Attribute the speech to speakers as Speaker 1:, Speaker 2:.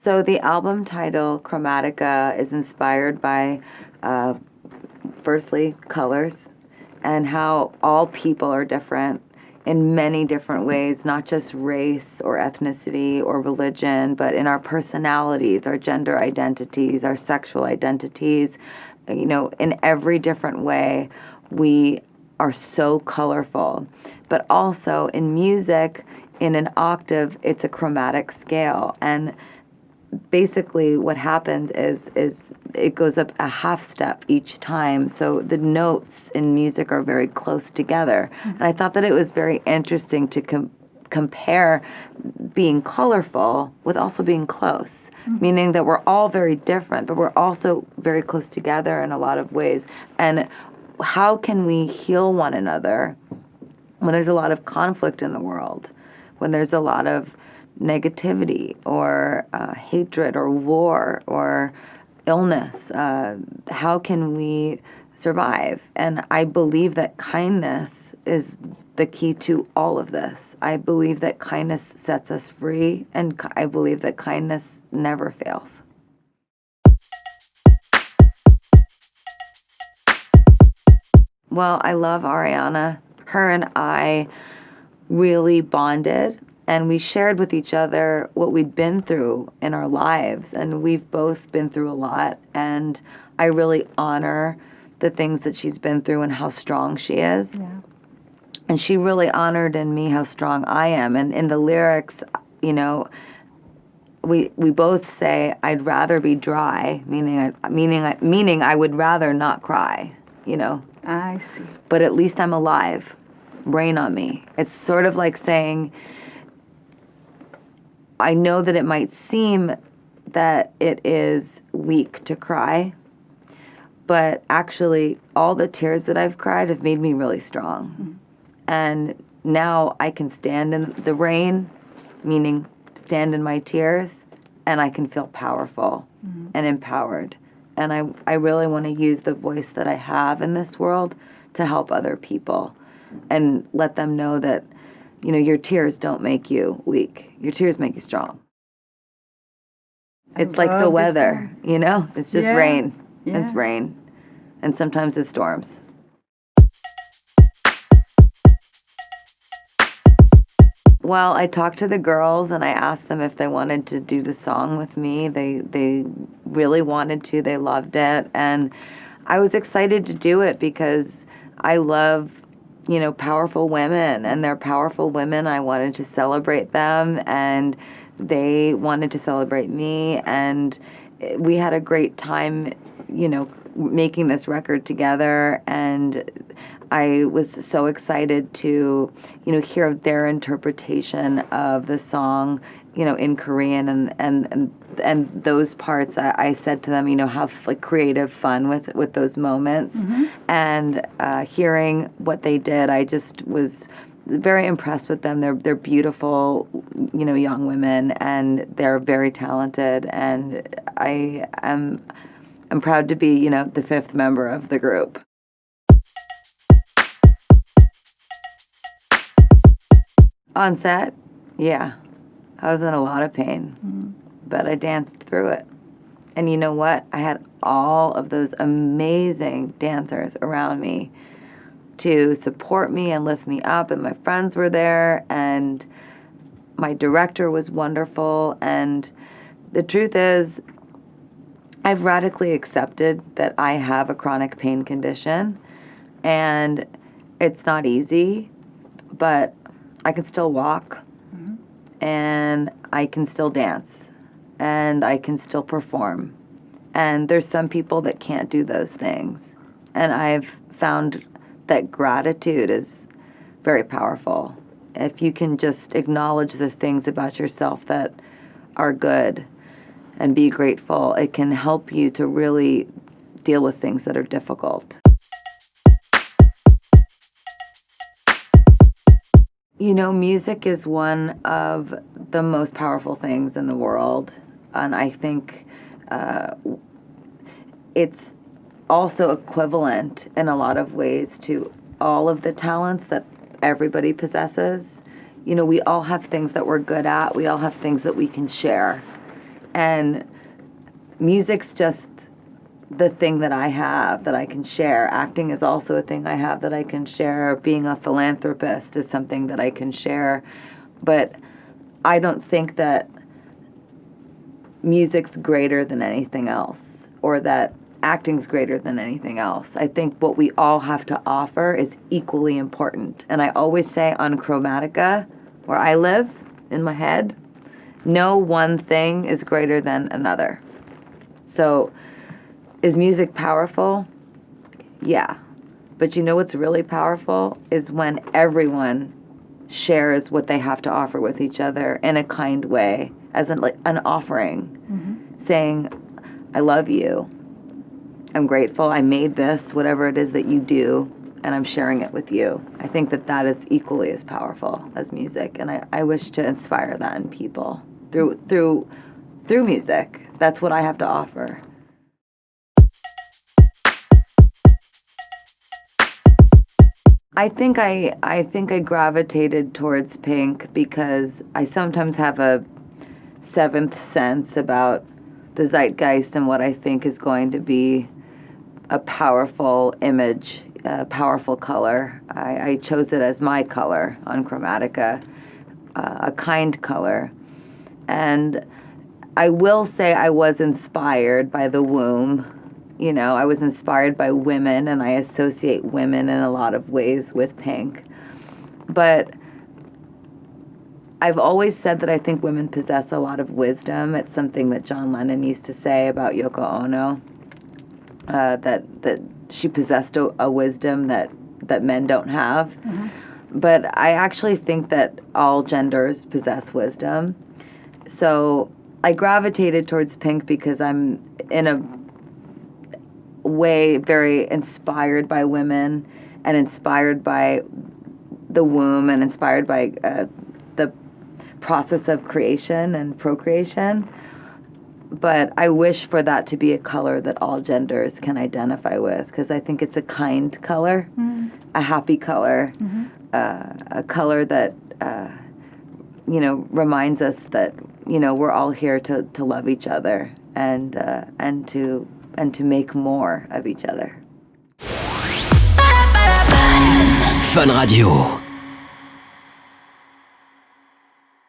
Speaker 1: So the album title, Chromatica, is inspired by, firstly, colors and how all people are different in many different ways, not just race or ethnicity or religion, but in our personalities, our gender identities, our sexual identities. In every different way, we are so colorful. But also in music, in an octave, it's a chromatic scale. And basically what happens is it goes up a half step each time, so the notes in music are very close together. And I thought that it was very interesting to compare being colorful with also being close, meaning that we're all very different, but we're also very close together in a lot of ways. And how can we heal one another when there's a lot of conflict in the world, when there's a lot of negativity or hatred or war or illness? How can we survive? And I believe that kindness is the key to all of this. I believe that kindness sets us free, and I believe that kindness never fails. Well, I love Ariana. Her and I really bonded, and we shared with each other what we'd been through in our lives, and we've both been through a lot, and I really honor the things that she's been through and how strong she is.
Speaker 2: Yeah.
Speaker 1: And she really honored in me how strong I am. And in the lyrics, we both say, I'd rather be dry, meaning I would rather not cry,
Speaker 2: I see.
Speaker 1: but at least I'm alive. Rain on me. It's sort of like saying, I know that it might seem that it is weak to cry, but actually all the tears that I've cried have made me really strong. Mm-hmm. And now I can stand in the rain, meaning stand in my tears, and I can feel powerful and empowered. And I really want to use the voice that I have in this world to help other people and let them know that, your tears don't make you weak. Your tears make you strong. It's like the weather, It's just rain.
Speaker 2: Yeah.
Speaker 1: It's rain. And sometimes it's storms. Well, I talked to the girls and I asked them if they wanted to do the song with me. They really wanted to. They loved it. And I was excited to do it because I love, powerful women, and they're powerful women. I wanted to celebrate them, and they wanted to celebrate me. And we had a great time, making this record together. And I was so excited to, hear their interpretation of the song, in Korean, and those parts. I said to them, have like creative fun with those moments, and hearing what they did, I just was very impressed with them. They're beautiful, young women, and they're very talented, and I'm proud to be, the fifth member of the group. On set, yeah, I was in a lot of pain, but I danced through it. And you know what? I had all of those amazing dancers around me to support me and lift me up, and my friends were there, and my director was wonderful. And the truth is, I've radically accepted that I have a chronic pain condition, and it's not easy, but I can still walk, and I can still dance, and I can still perform. And there's some people that can't do those things. And I've found that gratitude is very powerful. If you can just acknowledge the things about yourself that are good and be grateful, it can help you to really deal with things that are difficult. Music is one of the most powerful things in the world, and I think it's also equivalent in a lot of ways to all of the talents that everybody possesses. We all have things that we're good at. We all have things that we can share. And music's just the thing that I have that I can share. Acting is also a thing I have that I can share. Being a philanthropist is something that I can share. But I don't think that music's greater than anything else, or that acting's greater than anything else. I think what we all have to offer is equally important. And I always say on Chromatica, where I live in my head, no one thing is greater than another. So, is music powerful? Yeah. But you know what's really powerful is when everyone shares what they have to offer with each other in a kind way, as an offering, saying, I love you, I'm grateful, I made this, whatever it is that you do, and I'm sharing it with you. I think that is equally as powerful as music, and I wish to inspire that in people through music. That's what I have to offer. I think I gravitated towards Pink because I sometimes have a seventh sense about the zeitgeist and what I think is going to be a powerful image, a powerful color. I chose it as my color on Chromatica, a kind color. And I will say I was inspired by the womb. You know, I was inspired by women, and I associate women in a lot of ways with Pink. But I've always said that I think women possess a lot of wisdom. It's something that John Lennon used to say about Yoko Ono, that she possessed a wisdom that men don't have. Mm-hmm. But I actually think that all genders possess wisdom. So I gravitated towards Pink because I'm in a way very inspired by women and inspired by the womb and inspired by the process of creation and procreation. But I wish for that to be a color that all genders can identify with, because I think it's a kind color, a happy color, a color that reminds us that we're all here to love each other and to make more of each other.
Speaker 3: Fun Radio.